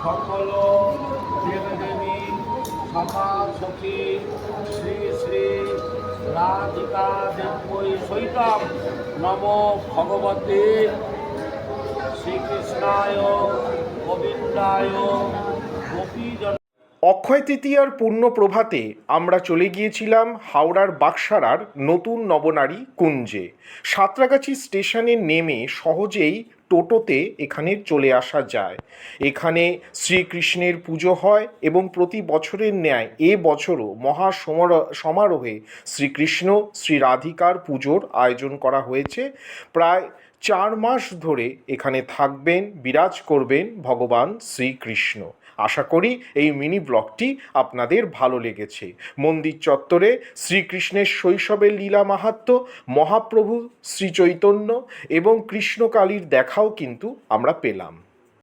সকল দেবদেবী সমাজ সখী শ্রী শ্রী রাধিকা দেবী সহিতম নম ভগবতে শ্রীকৃষ্ণায় গোবিন্দায় গোপীজন। অক্ষয় তৃতীয়ার পূর্ণ প্রভাতে আমরা চলে গিয়েছিলাম হাওড়ার বাকসারার নতুন নবনারী কুঞ্জে। সাঁতরাগাছি স্টেশনে নেমে সহজেই টোটোতে এখানে চলে আসা যায়। এখানে শ্রীকৃষ্ণের পুজো হয় এবং প্রতি বছরের ন্যায় এ বছরও সমারোহে শ্রীকৃষ্ণ শ্রী রাধিকার পুজোর আয়োজন করা হয়েছে। প্রায় 4 মাস ধরে এখানে থাকবেন, বিরাজ করবেন ভগবান শ্রীকৃষ্ণ। আশা করি এই মিনি ব্লগটি আপনাদের ভালো লেগেছে। মন্দির চত্বরে শ্রীকৃষ্ণের শৈশবের লীলা মাহাত্ম্য, মহাপ্রভু শ্রী চৈতন্য এবং কৃষ্ণকালীর দেখাও কিন্তু আমরা পেলাম।